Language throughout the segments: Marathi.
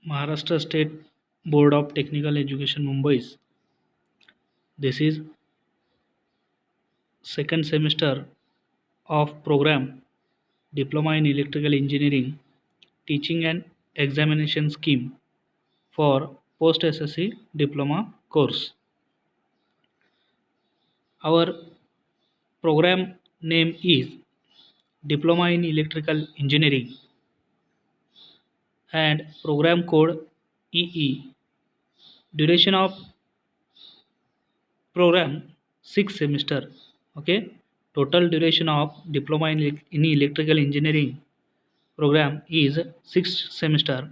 Maharashtra State Board of Technical Education Mumbai. This is second semester of program Diploma in Electrical Engineering Teaching and Examination Scheme for Post SSC Diploma course. Our program name is Diploma in Electrical Engineering and program code EE. Duration of program 6 semester. Okay, total duration of diploma in electrical engineering program is 6 semester.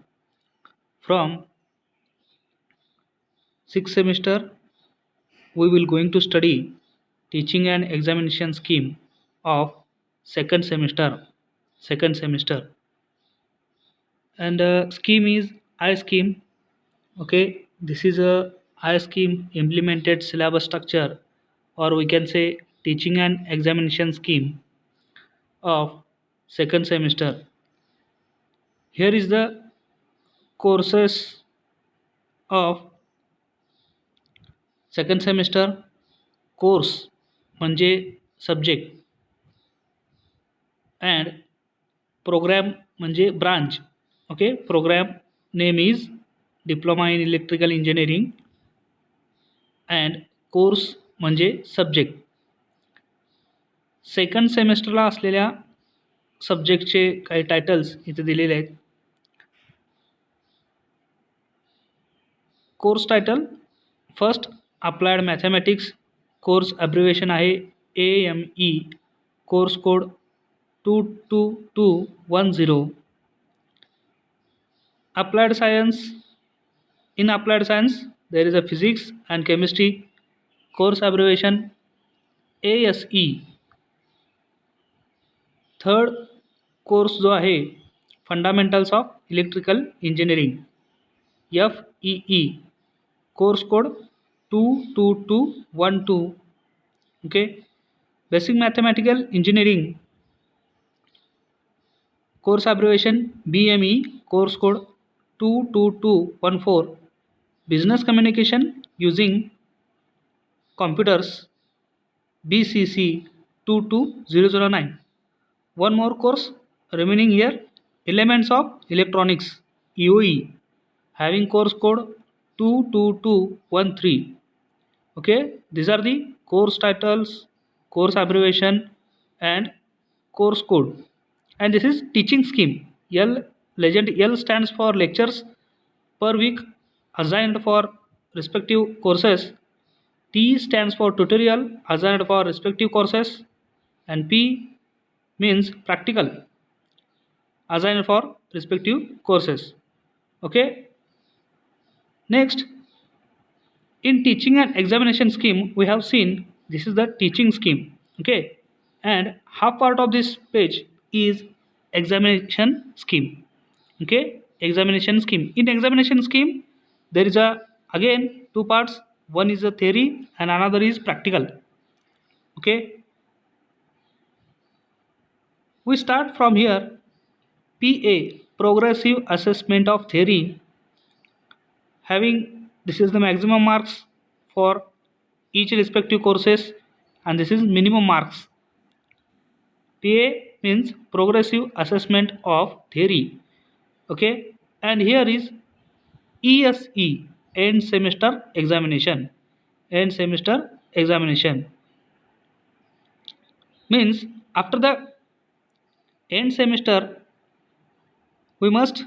From 6 semester we will going to study teaching and examination scheme of second semester and scheme is I scheme. Okay, this is a I scheme implemented syllabus structure, or we can say teaching and examination scheme of second semester. Here is the courses of second semester. Course म्हणजे सब्जेक्ट अँड प्रोग्राम म्हणजे branch. Okay, program name is diploma in electrical engineering and course म्हणजे सब्जेक्ट. सेकंड सेमेस्टरला असलेल्या सब्जेक्टचे काही टायटल्स इथे दिलेले आहेत. Course title first applied mathematics, course abbreviation आहे AME, course code 22210. Applied science, in applied science there is a physics and chemistry, course abbreviation ASE. Third course जो आहे fundamentals of electrical engineering FEE, course code 22212. Okay, basic mathematical engineering, course abbreviation BME, course code 22214. Business communication using computers BCC 22009. One more course remaining here, elements of electronics EOE, having course code 22213. Okay, these are the course titles, course abbreviation and course code. And this is teaching scheme. L stands for lectures per week assigned for respective courses. T stands for tutorial assigned for respective courses, and P means practical assigned for respective courses. Okay, next, in teaching and examination scheme we have seen this is the teaching scheme. Okay, and half part of this page is examination scheme. Okay, examination scheme. In examination scheme there is a again two parts, one is a theory and another is practical. Okay, we start from here. PA, progressive assessment of theory, having this is the maximum marks for each respective courses and this is minimum marks. PA means progressive assessment of theory. Okay, and here is ESE, end semester examination. End semester examination means after the end semester we must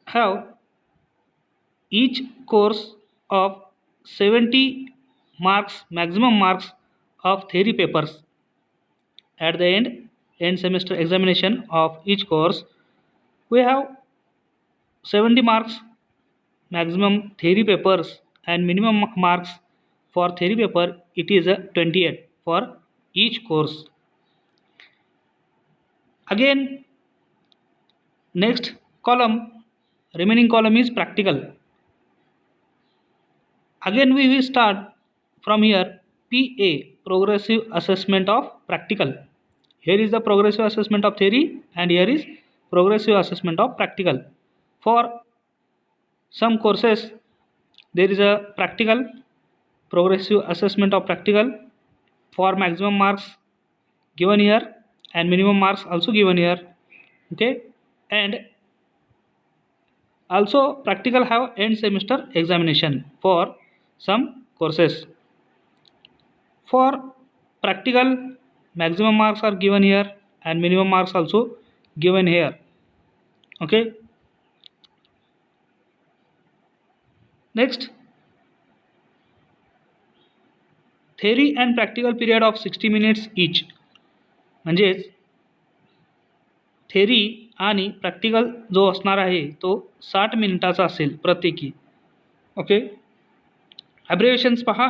have each course of 70 marks, maximum marks of theory papers. At the end semester examination of each course we have 70 marks maximum theory papers and minimum marks for theory paper it is a 28 for each course. Again, next column, remaining column is practical. Again we will start from here. PA, progressive assessment of practical. Here is the progressive assessment of theory and here is progressive assessment of practical. For some courses there is a practical progressive assessment of practical for maximum marks given here and minimum marks also given here. Okay, and also practical have end semester examination for some courses. For practical maximum marks are given here and minimum marks also given here. Okay, next, theory and practical period of 60 minutes each. म्हणजेच थेरी आणि प्रॅक्टिकल जो असणार आहे तो 60 मिनिटाचा असेल प्रत्येकी. ओके, ॲब्रिव्हिएशन्स पहा.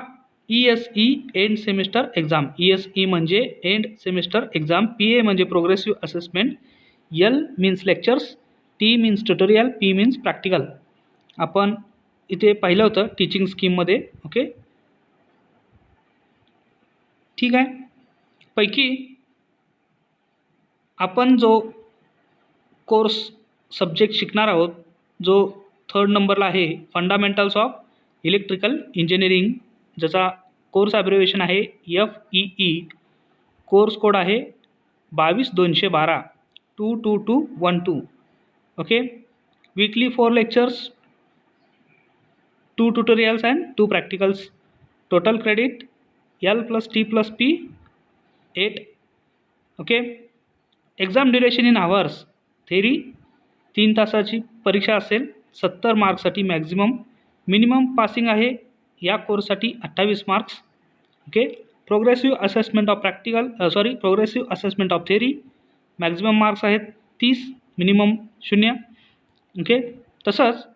ESE end semester exam. ESE म्हणजे एंड सेमिस्टर एक्झाम. PA म्हणजे progressive assessment. L means lectures. T means tutorial. P means practical. आपण इथे पाहिलं होतं टीचिंग स्कीममध्ये. ओके, ठीक आहे. पैकी आपण जो कोर्स सब्जेक्ट शिकणार आहोत जो 3rd नंबरला आहे, फंडामेंटल्स ऑफ इलेक्ट्रिकल इंजिनिअरिंग, ज्याचा कोर्स ॲब्रिव्हिएशन आहे FEE. कोर्स कोड आहे 22212 22212. Okay, weekly 4 lectures, 2 tutorials and 2 practicals. Total credit L + T + P 8. Okay, exam duration in hours. Theory 3 तासाची परीक्षा असेल, 70 मार्क्ससाठी मॅक्झिमम. मिनिमम पासिंग आहे या कोर्ससाठी 28 marks. Okay, progressive assessment of progressive assessment of theory. Maximum marks आहेत 30, मिनिमम 0. ओके, तसंच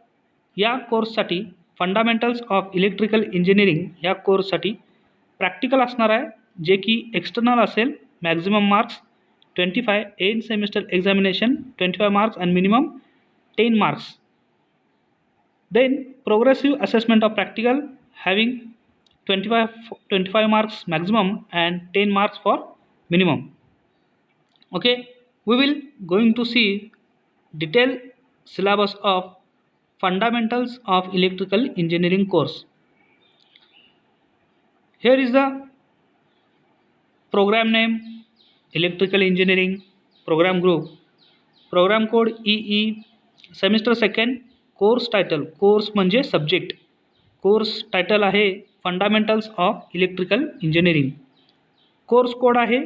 या कोर्ससाठी फंडामेंटल्स ऑफ इलेक्ट्रिकल इंजिनिअरिंग या कोर्ससाठी प्रॅक्टिकल असणार आहे, जे की एक्सटर्नल असेल. Maximum marks 25, end semester examination 25 marks and minimum 10 marks. Then progressive assessment of practical having 25 marks maximum and 10 marks for minimum. Okay, we will going to see detailed syllabus of fundamentals of electrical engineering course. Here is the program name, electrical engineering program group, program code EE, semester 2nd, course title, course म्हणजे सब्जेक्ट, कोर्स टायटल आहे fundamentals of electrical engineering. Course code आहे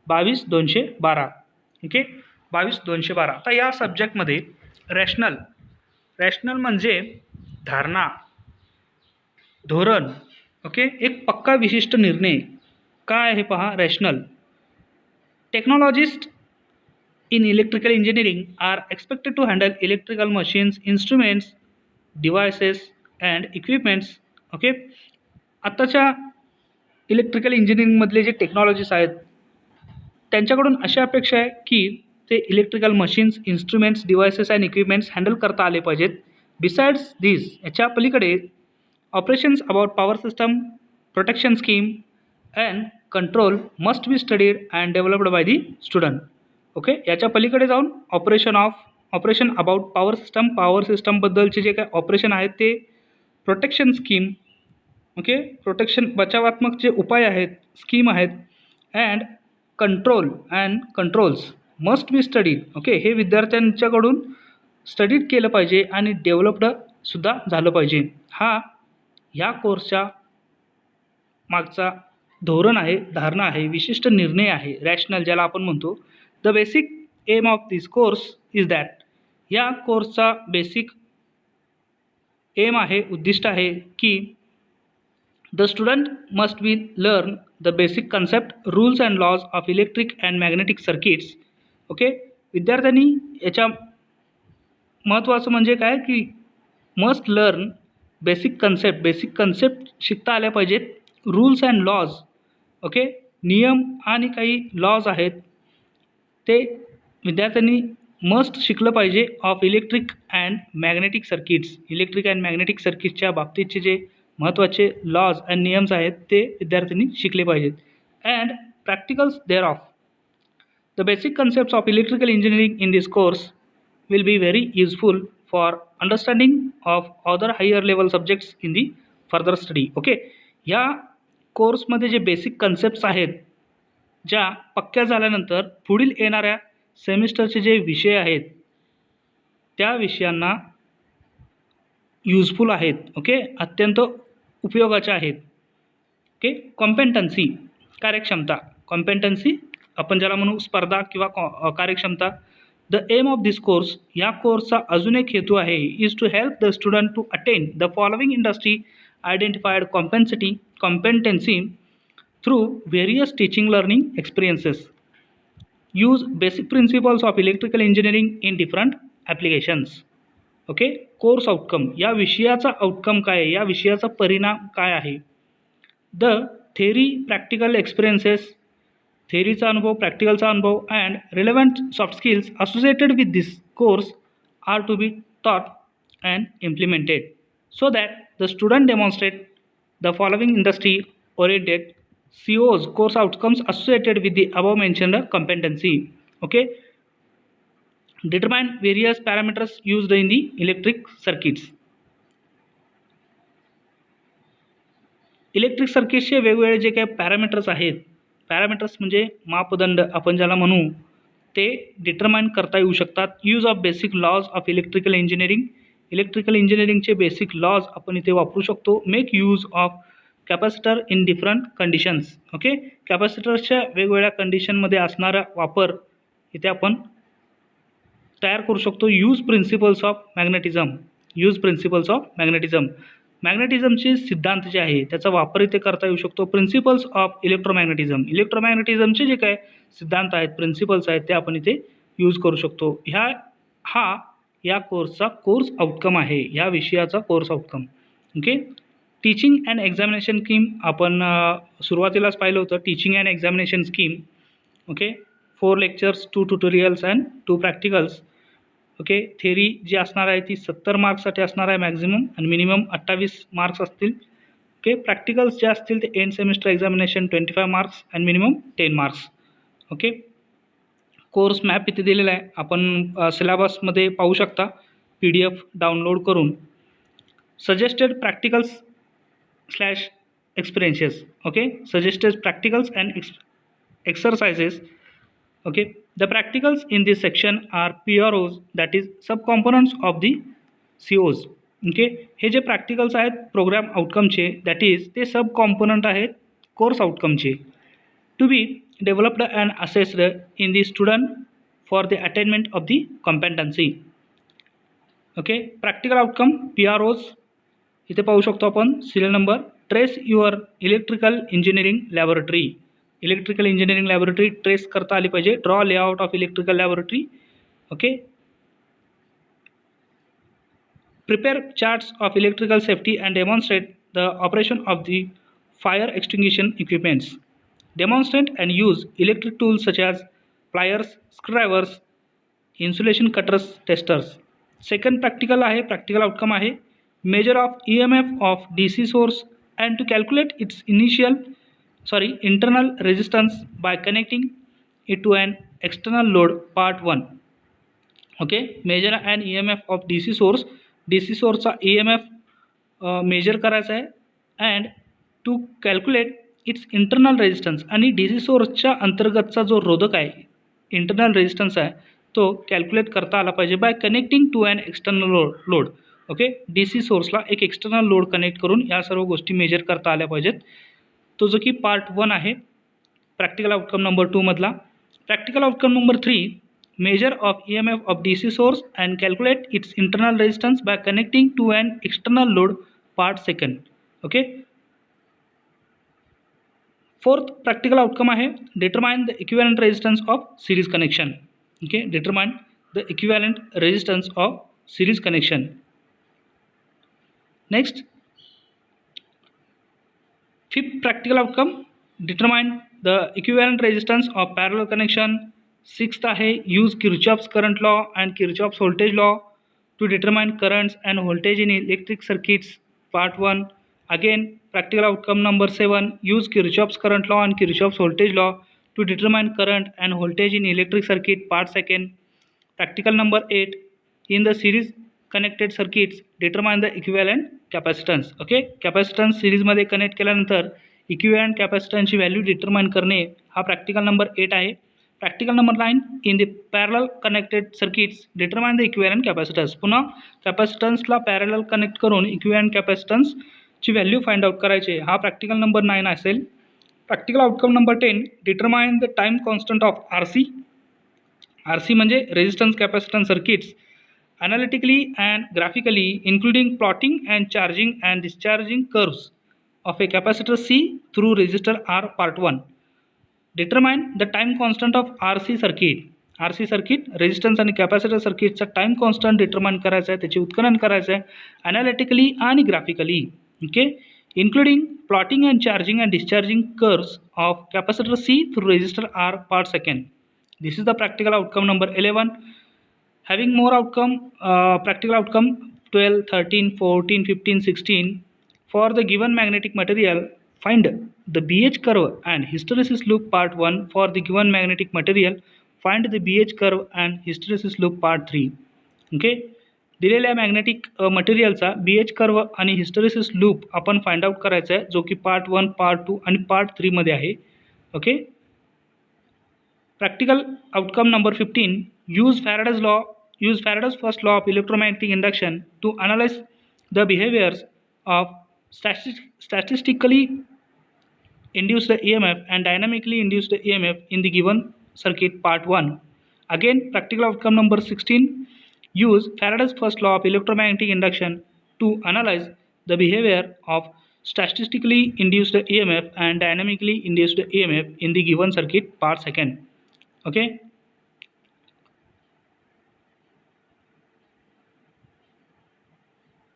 22212. ओके, 22212. आता या सब्जेक्टमध्ये रॅशनल म्हणजे धारणा, धोरण. ओके, एक पक्का विशिष्ट निर्णय. काय आहे पहा rational. Technologist in electrical engineering are expected to handle electrical machines, instruments, devices and equipments. Okay, आत्ताच्या इलेक्ट्रिकल इंजिनिअरिंगमधले जे टेक्नॉलॉजीज आहेत त्यांच्याकडून अशी अपेक्षा आहे की ते electrical machines, instruments, devices and equipments handle करता आले पाहिजेत. बिसाइड्स दिस, याच्या पलीकडे operations about power system, protection scheme and control must be studied and developed by the student. Okay, याच्या पलीकडे जाऊन ऑपरेशन अबाउट पॉवर सिस्टमबद्दलचे जे काही ऑपरेशन आहेत ते, प्रोटेक्शन स्कीम. ओके, प्रोटेक्शन बचावात्मक जे उपाय आहेत, स्कीम आहेत, and controls must be studied. Okay, हे विद्यार्थ्यांच्याकडून स्टडीड केलं पाहिजे आणि डेव्हलप्डसुद्धा झालं पाहिजे. हा ह्या कोर्सच्या मागचा धोरण आहे, धारणा आहे, विशिष्ट निर्णय आहे, रॅशनल ज्याला आपण म्हणतो. The basic aim of this course is that, या कोर्सचा बेसिक एम आहे, उद्दिष्ट आहे की the student must be learn the basic concept, rules and laws of electric and magnetic circuits. Okay, विद्यार्थ्यांनी याच्या महत्त्वाचं म्हणजे काय की मस्ट लर्न बेसिक कन्सेप्ट शिकता आल्या पाहिजेत. रूल्स अँड लॉज, ओके, नियम आणि काही लॉज आहेत ते विद्यार्थ्यांनी मस्ट शिकलं पाहिजे. Of electric and magnetic circuits, electric and magnetic सर्किट्सच्या बाबतीतचे जे महत्त्वाचे लॉज अँड नियम्स आहेत ते विद्यार्थ्यांनी शिकले पाहिजेत. and practicals thereof. The basic concepts of electrical engineering in this course will be very useful for understanding of other higher level subjects in the further study. Okay, या कोर्समध्ये जे बेसिक कन्सेप्ट्स आहेत ज्या पक्क्या झाल्यानंतर पुढील येणाऱ्या सेमिस्टरचे जे विषय आहेत त्या विषयांना युजफुल आहेत. ओके, अत्यंत उपयोगाचे आहेत. ओके, कॉम्पेटन्सी कार्यक्षमता, कॉम्पेटन्सी आपण ज्याला म्हणू स्पर्धा किंवा कार्यक्षमता. The aim of this course, या कोर्सचा अजून एक हेतू आहे, is to help the student to attain the following industry identified competency through various teaching learning experiences. Use basic principles of electrical engineering in different applications. Okay, course outcome, या विषयाचा आउटकम काय आहे, या विषयाचा परिणाम काय आहे. द थेरी प्रॅक्टिकल एक्सपिरियन्सेस, थेरीचा अनुभव, प्रॅक्टिकलचा अनुभव and relevant soft skills associated with this course are to be taught and implemented so that the student demonstrate the following industry oriented COs, course outcomes associated with the above mentioned competency. Okay, determine various parameters used in the electric circuits. Electric सर्किट्सचे वेगवेगळे जे काही पॅरामीटर्स आहेत, पॅरामीटर्स म्हणजे मापदंड आपण ज्याला म्हणू, ते डिटरमाइन करता येऊ शकतात. Use of basic laws of electrical engineering, electrical इंजिनिअरिंगचे बेसिक लॉज आपण इथे वापरू शकतो. Make use of capacitor in different conditions. Okay, कॅपॅसिटर्सच्या वेगवेगळ्या कंडिशनमध्ये असणारा वापर इथे आपण तयार करू शकतो. Use principles of magnetism, use principles of magnetism, मॅग्नेटिझमचे सिद्धांत जे आहे त्याचा वापर इथे करता येऊ शकतो. प्रिन्सिपल्स ऑफ इलेक्ट्रोमॅग्नेटिझम, इलेक्ट्रोमॅग्नेटिझमचे जे काय सिद्धांत आहेत, प्रिन्सिपल्स आहेत, ते आपण इथे यूज करू शकतो. हा या कोर्सचा कोर्स आउटकम आहे, या विषयाचा course outcome. Okay, teaching and examination scheme आपण सुरुवातीलाच पाहिलं होतं. Teaching and examination scheme. Okay, 4 lectures, 2 tutorials and 2 practicals. Okay, theory जी असणार आहे ती 70 मार्क्ससाठी असणार आहे मॅक्झिमम, आणि मिनिमम 28 मार्क्स असतील. ओके, प्रॅक्टिकल्स जे असतील ते end semester examination 25 marks and minimum 10 marks. Okay, course map इथे दिलेला आहे, आपण सिलेबसमध्ये पाहू शकता PDF डाउनलोड करून. Suggested practicals / experiences. Okay, suggested practicals and exercises. Okay, the practicals in this section are PROs, that is subcomponents of the COs. Okay, हे जे प्रॅक्टिकल्स आहेत प्रोग्राम आउटकमचे, दॅट इज ते सब कॉम्पोनंट आहेत कोर्स आउटकमचे. To be developed and assessed in the student for the attainment of the competency. Okay, practical outcome PROs इथे पाहू शकतो आपण. Serial number, trace your electrical engineering laboratory, electrical engineering laboratory trace करता आली पाहिजे. Draw layout of electrical laboratory. Okay, prepare charts of electrical safety and demonstrate the operation of the fire extinguishing equipments. Demonstrate and use electric tools such as pliers, screwdrivers, insulation cutters, testers. Second practical आहे, प्रॅक्टिकल आउटकम आहे. Measure of EMF of DC source and to calculate its internal resistance by connecting it to an external load, part 1. Okay, measure an EMF of DC source, DC sourceचा EMF मेजर करायचा आहे, and to calculate its internal resistance, आणि DC सोर्सच्या अंतर्गतचा जो रोधक आहे, इंटरनल रेजिस्टन्स आहे, तो कॅल्क्युलेट करता आला पाहिजे by connecting to an external load. Okay, DC सोर्सला एक एक्सटर्नल लोड कनेक्ट करून या सर्व गोष्टी मेजर करता आल्या पाहिजेत. तो जो की पार्ट 1 आहे प्रॅक्टिकल आउटकम नंबर 2 मधला. Practical outcome number 3, measure of EMF of DC source and calculate its internal resistance by connecting to an external load, part 2. Okay, fourth practical outcome आहे determine the equivalent resistance of series connection. Okay, determine the equivalent resistance of series connection. Next, fifth practical outcome, determine the equivalent resistance of parallel connection. Sixth आहे use Kirchhoff's current law and Kirchhoff's voltage law to determine currents and voltage in electric circuits, part 1. Again practical outcome number 7, use Kirchhoff's current law and Kirchhoff's voltage law to determine current and voltage in electric circuit, part 2. Practical number 8, in the series connected circuits determine the equivalent capacitance. Okay, capacitance सिरीजमध्ये कनेक्ट केल्यानंतर इक्विव्हॅलंट कॅपॅसिटन्सची व्हॅल्यू डिटरमाइन करणे हा प्रॅक्टिकल नंबर 8 आहे. Practical number 9 in the parallel connected circuits determine the equivalent capacitance. पुन्हा कॅपॅसिटन्सला पॅरलल कनेक्ट करून इक्विव्हॅलंट कॅपॅसिटन्सची व्हॅल्यू फाइंड आउट करायचे. हा प्रॅक्टिकल नंबर 9 असेल. Practical outcome number 10 determine the time constant of RC. RC म्हणजे resistance capacitance circuits analytically and graphically including plotting and charging and discharging curves of a capacitor C through resistor R part 1. Determine the time constant of RC circuit. RC circuit resistance आणि कॅपॅसिटर सर्किटचा टाइम कॉन्स्टंट डिटरमाइन करायचा आहे, त्याचे उत्खनन करायचं आहे ॲनालिटिकली आणि graphically. Okay, including plotting and charging and discharging curves of capacitor C through resistor R part 2. This is the practical outcome number 11. Having more outcome, practical outcome 12, 13, 14, 15, 16. For the given magnetic material, find the BH curve and hysteresis loop part 1. For the given magnetic material, find the BH curve and hysteresis loop part 3. Okay, दिलेल्या मॅग्नेटिक मटेरियलचा BH कर्व आणि हिस्टेरेसिस लूप आपण फाइंड आउट करायचा आहे, जो की पार्ट 1, पार्ट 2 आणि पार्ट 3 मध्ये आहे. Okay, practical outcome number 15. Use Faraday's first law of electromagnetic induction to analyze the behaviors of statistically induced EMF and dynamically induced EMF in the given circuit part 1. Again, practical outcome number 16. Use Faraday's first law of electromagnetic induction to analyze the behavior of statistically induced EMF and dynamically induced EMF in the given circuit part 2. Okay.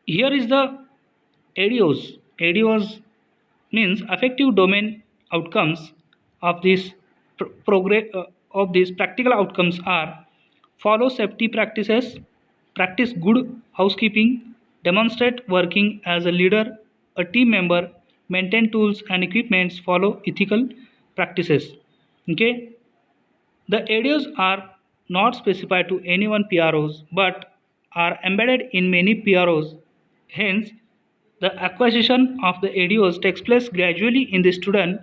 Here is the ADOs. ADOs means affective domain outcomes of this of these practical outcomes are: follow safety practices, practice good housekeeping, demonstrate working as a leader, a team member, maintain tools and equipments, follow ethical practices. Okay, the ADOs are not specified to any one PROs but are embedded in many PROs. Hence, the acquisition of the ADOs takes place gradually in the student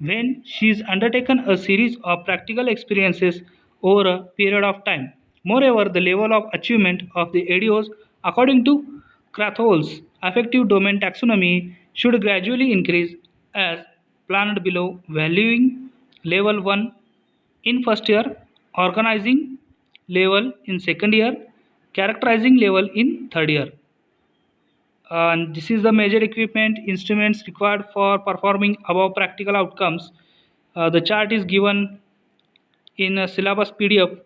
when she is undertaken a series of practical experiences over a period of time. Moreover, the level of achievement of the ADOs according to Krathwohl's affective domain taxonomy should gradually increase as planned below, valuing level 1 in first year, organizing level in second year, characterizing level in third year. And this is the major equipment instruments required for performing above practical outcomes. The chart is given in a syllabus PDF.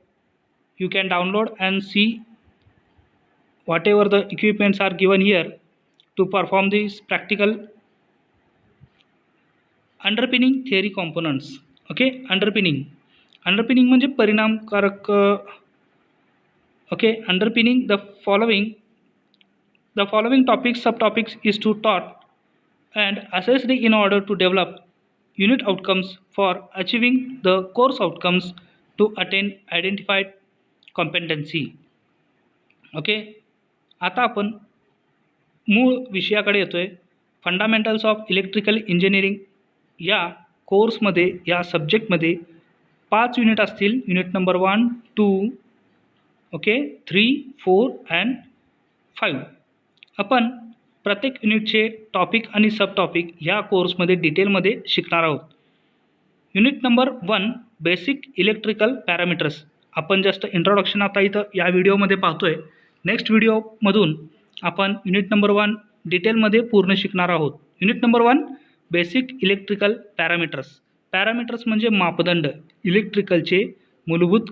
You can download and see whatever the equipments are given here to perform these practical. Underpinning theory components. Okay, underpinning म्हणजे परिणामकारक. Okay, underpinning the following topics subtopics is to taught and assessed in order to develop unit outcomes for achieving the course outcomes to attain identified competency. Okay, आता आपण मूळ विषयाकडे येतोय. फंडामेंटल्स ऑफ इलेक्ट्रिकल इंजिनिअरिंग या कोर्समध्ये, या सब्जेक्टमध्ये 5 युनिट असतील. Unit number 1, 2, okay, 3, 4 and 5. आपण प्रत्येक युनिटचे टॉपिक आणि सब टॉपिक ह्या कोर्समध्ये डिटेलमध्ये शिकणार आहोत. Unit number 1, basic electrical parameters. आपण जस्ट इंट्रोडक्शन आता इथं या व्हिडिओमध्ये पाहतोय. नेक्स्ट व्हिडिओमधून आपण युनिट नंबर 1 डिटेलमध्ये पूर्ण शिकणार आहोत. Unit number 1, basic electrical parameters. Parameters म्हणजे मापदंड. इलेक्ट्रिकलचे मूलभूत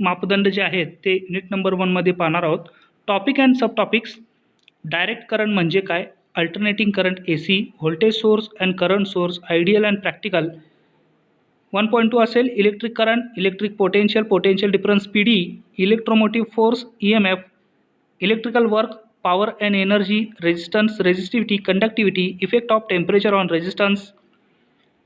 मापदंड जे आहेत ते युनिट नंबर 1 मध्ये पाहणार आहोत. Topic and sub topics. Direct current म्हणजे काय, alternating current AC, voltage source and current source, ideal and practical. 1.2 असेल electric current, electric potential difference PD, electromotive force EMF, electrical work, power and energy, resistance, resistivity, conductivity, effect of temperature on resistance,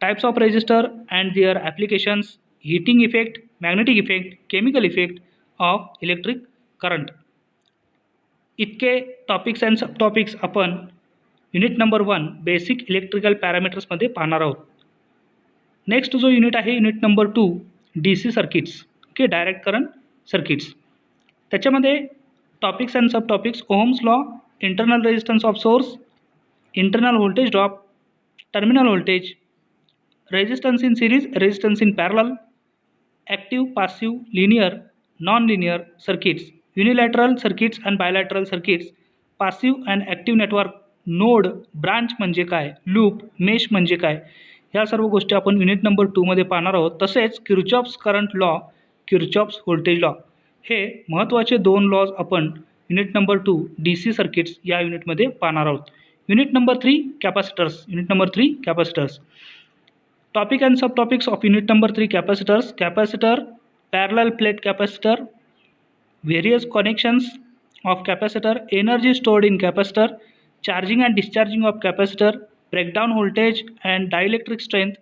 types of resistor and their applications, heating effect, magnetic effect, chemical effect of electric current. इतके टॉपिक्स अँड सब टॉपिक्स आपण युनिट नंबर 1 बेसिक इलेक्ट्रिकल पॅरामीटर्समध्ये पाहणार आहोत. नेक्स्ट जो युनिट आहे unit number 2 DC circuits, okay, direct current circuits. त्याच्यामध्ये topics and sub topics ohm's law, internal resistance of source, internal voltage drop, terminal voltage, resistance in series, resistance in parallel, active, passive, linear, non linear circuits, unilateral circuits and bilateral circuits, passive and active network, node, branch म्हणजे काय, लूप, मेश म्हणजे काय, ह्या सर्व गोष्टी आपण युनिट नंबर 2 मध्ये पाहणार आहोत. तसेच Kirchhoff's current law, Kirchhoff's voltage law, हे महत्त्वाचे 2 लॉज आपण युनिट नंबर 2 DC सर्किट्स या युनिटमध्ये पाहणार आहोत. Unit number 3 capacitors, unit number 3 capacitors. Topic and sub topics of unit number 3 capacitors, capacitor, parallel plate capacitor, various connections of capacitor, energy stored in capacitor, charging and discharging of capacitor, breakdown voltage and dielectric strength,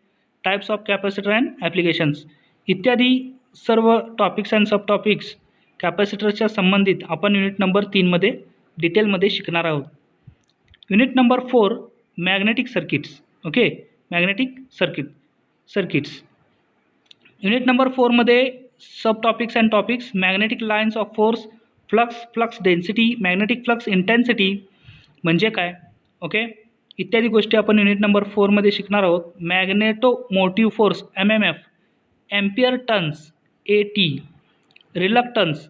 types of capacitor and applications इत्यादी सर्व टॉपिक्स अँड सब टॉपिक्स कॅपॅसिटरच्या संबंधित आपण युनिट नंबर 3 मध्ये डिटेलमध्ये शिकणार आहोत. Unit number 4 magnetic circuits, okay, magnetic circuits. Unit number 4 मध्ये sub topics and topics magnetic lines of force, flux density, magnetic flux intensity म्हणजे काय, ओके, इत्यादी गोष्टी आपण युनिट नंबर 4 मध्ये शिकणार आहोत. Magnetomotive force MMF, ampere turns AT, reluctance,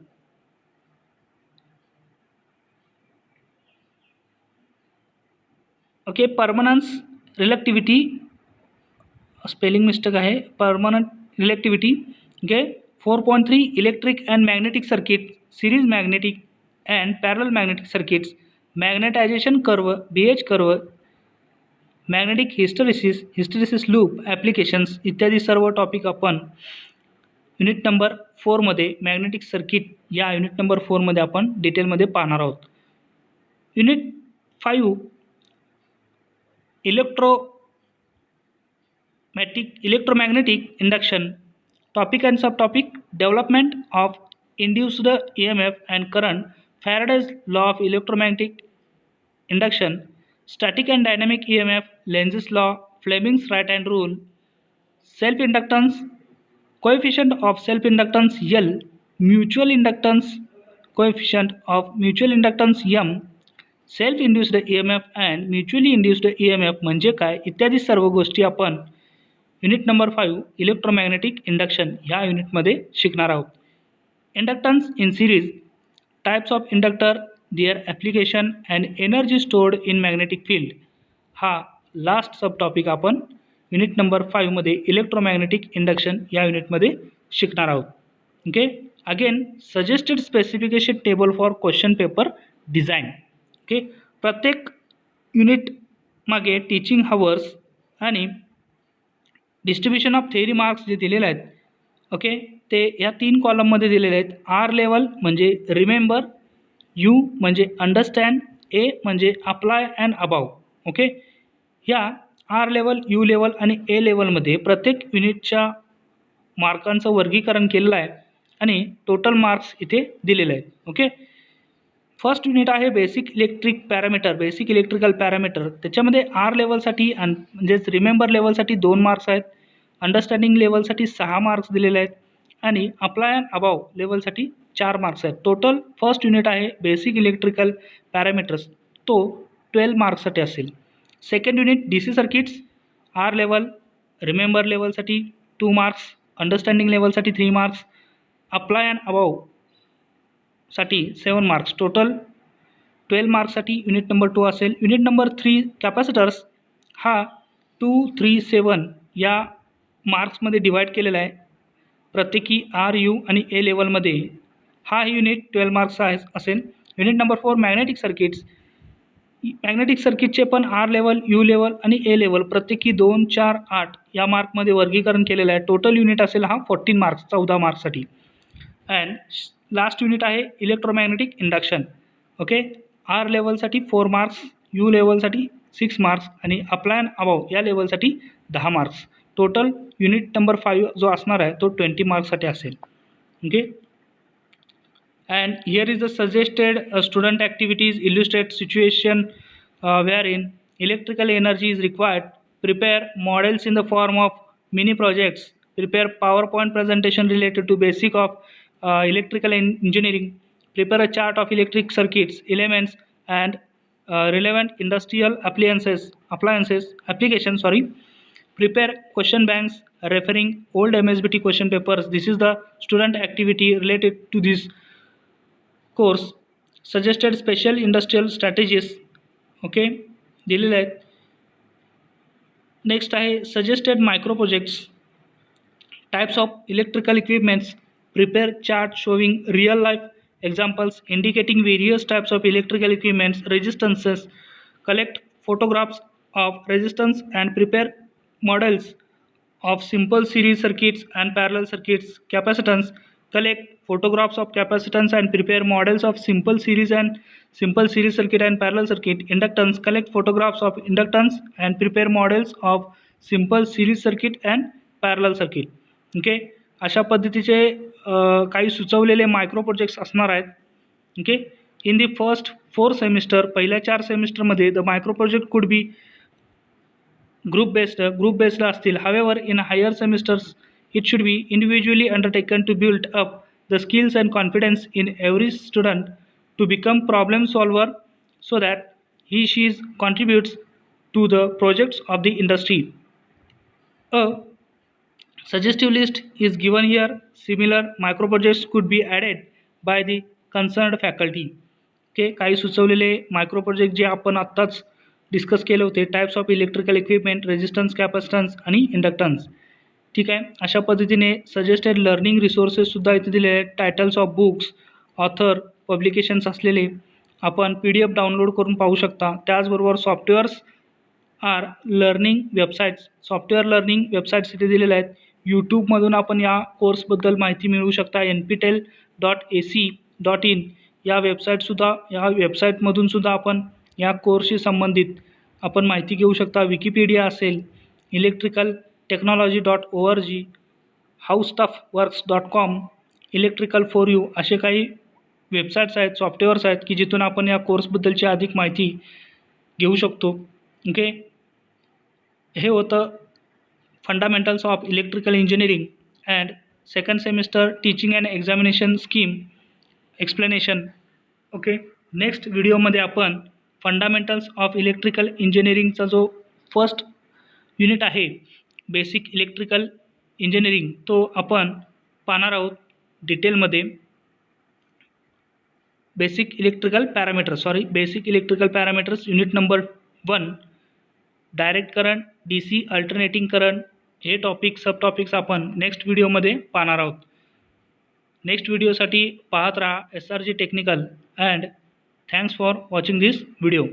okay, permeance, reluctivity, spelling mistake आहे, permanent reluctivity, okay. 4.3 electric and magnetic circuit, series magnetic and parallel magnetic circuits, magnetisation curve, BH curve, magnetic hysteresis loop, applications इत्यादी सर्व टॉपिक आपण युनिट नंबर 4 मध्ये मॅग्नेटिक सर्किट या युनिट नंबर 4 मध्ये आपण डिटेलमध्ये पाहणार आहोत. Unit 5 electromagnetic induction. Topic and subtopic development of induced EMF and current, Faraday's law of electromagnetic induction, static and dynamic EMF, Lenz's law, Fleming's right hand rule, self inductance, coefficient of self inductance L, mutual inductance, coefficient of mutual inductance M, self induced EMF and mutually induced EMF म्हणजे काय इत्यादी सर्व गोष्टी आपण युनिट नंबर 5 इलेक्ट्रोमॅग्नेटिक इंडक्शन ह्या युनिटमध्ये शिकणार आहोत. Inductance in series, types of inductor, their application and energy stored in magnetic field हा लास्ट सब टॉपिक आपण युनिट नंबर 5 मध्ये इलेक्ट्रोमॅग्नेटिक इंडक्शन या युनिटमध्ये शिकणार आहोत. Okay, again suggested specification table for question paper design. Okay, प्रत्येक युनिट मागे टीचिंग हवर्स आणि डिस्ट्रीब्युशन ऑफ थेअरी मार्क्स जे दिलेले आहेत, ओके, ते या 3 कॉलममध्ये दिलेले आहेत. R लेवल म्हणजे रिमेंबर, U म्हणजे अंडरस्टँड, A म्हणजे अप्लाय अँड अबाव. ओके, ह्या R लेवल, U लेवल आणि A लेवलमध्ये प्रत्येक युनिटच्या मार्कांचं वर्गीकरण केलेलं आहे आणि टोटल मार्क्स इथे दिलेले आहेत. ओके, फर्स्ट युनिट आहे बेसिक इलेक्ट्रिकल पॅरामीटर. त्याच्यामध्ये R लेवलसाठी म्हणजेच रिमेंबर लेवलसाठी 2 मार्क्स आहेत, अंडरस्टँडिंग लेवलसाठी 6 मार्क्स दिलेले आहेत आणि अप्लाय अँड अबाव लेवलसाठी 4 मार्क्स आहेत. टोटल फर्स्ट युनिट आहे बेसिक इलेक्ट्रिकल पॅरामीटर्स, तो 12 मार्क्ससाठी असेल. Second unit DC circuits, R level, remember लेवलसाठी 2 मार्क्स, अंडरस्टँडिंग लेवलसाठी 3 मार्क्स, अप्लाय अँड अबाव साठी 7 मार्क्स. टोटल 12 मार्क्ससाठी युनिट नंबर 2 असेल. युनिट नंबर 3 कॅपॅसिटर्स हा 2, 3, 7 या मार्क्समध्ये डिवाईड केलेला आहे. प्रत्येकी R, U आणि A लेवलमध्ये हा युनिट 12 मार्क्स असेल. युनिट नंबर 4 मॅग्नेटिक सर्किटचे पण R लेवल, U लेवल आणि A लेवल प्रत्येकी 2, 4, 8 या मार्कमध्ये वर्गीकरण केलेलं आहे. टोटल युनिट असेल हा 14 मार्क्स, 14 मार्क्ससाठी. अँड लास्ट युनिट आहे electromagnetic induction. Okay, R लेवलसाठी 4 marks, U लेवलसाठी 6 marks आणि अप्लाय अँड अबाव या लेवलसाठी 10 मार्क्स. टोटल युनिट नंबर 5 जो असणार आहे तो 20 मार्क्ससाठी असेल. Okay, And here is the suggested student activities illustrate situation wherein electrical energy is required. Prepare models in the form of mini projects. Prepare PowerPoint presentation related to basic of electrical engineering. Prepare a chart of electric circuits, elements, and relevant industrial appliances applications. Sorry. Prepare question banks referring old MSBT question papers. This is the student activity related to this course. Suggested special industrial strategies okay दिलेले आहेत. नेक्स्ट आहे suggested micro projects. Types of electrical equipments. Prepare chart showing real life examples indicating various types of electrical equipments, resistances. Collect photographs of resistance and prepare models of simple series circuits and parallel circuits. Capacitance. Collect photographs of capacitance and prepare models of simple series circuit and parallel circuit. Inductance. Collect photographs of inductance and prepare models of simple series circuit and parallel circuit. Okay, अशा पद्धतीचे काही सुचवलेले मायक्रो प्रोजेक्ट्स असणार आहेत. Okay, in the first 4 semester, पहिल्या 4 सेमिस्टरमध्ये the micro project could be group based असतील. However in higher semesters it should be individually undertaken to build up the skills and confidence in every student to become problem solver so that he she is contributes to the projects of the industry. Suggestive list is given here. Similar micro projects could be added by the concerned faculty. Okay, काही सुचवलेले मायक्रो प्रोजेक्ट जे आपण आत्ताच डिस्कस केले होते. Types of electrical equipment, resistance, capacitance आणि इंडक्टन्स. ठीक आहे, अशा पद्धतीने सजेस्टेड लर्निंग रिसोर्सेससुद्धा इथे दिलेले आहेत. Titles of books, author, publications असलेले आपण PDF डाउनलोड करून पाहू शकता. त्याचबरोबर softwares or learning websites, software learning websites इथे दिलेल्या आहेत. यूट्यूबमधून आपण या कोर्सबद्दल माहिती मिळवू शकता. nptel.ac.in या वेबसाईटमधूनसुद्धा आपण या कोर्सशी संबंधित आपण माहिती घेऊ शकता. विकिपीडिया असेल, electrical technology, howstuffworks.com, electrical for you असे काही वेबसाईट्स आहेत, सॉफ्टवेअर्स आहेत की जिथून आपण या कोर्सबद्दलची अधिक माहिती घेऊ शकतो. ओके, हे होतं fundamentals of electrical engineering and second semester teaching and examination scheme explanation. Okay, next व्हिडिओमध्ये आपण फंडामेंटल्स ऑफ इलेक्ट्रिकल इंजिनिअरिंगचा जो फर्स्ट युनिट आहे बेसिक इलेक्ट्रिकल इंजिनिअरिंग तो आपण पाहणार आहोत डिटेलमध्ये. Basic electrical parameters unit number 1 direct current, DC alternating current हे सब टॉपिक्स आपण नेक्स्ट व्हिडिओमध्ये पाहणार आहोत. नेक्स्ट व्हिडिओसाठी पाहत राहा SRG technical and thanks for watching this video.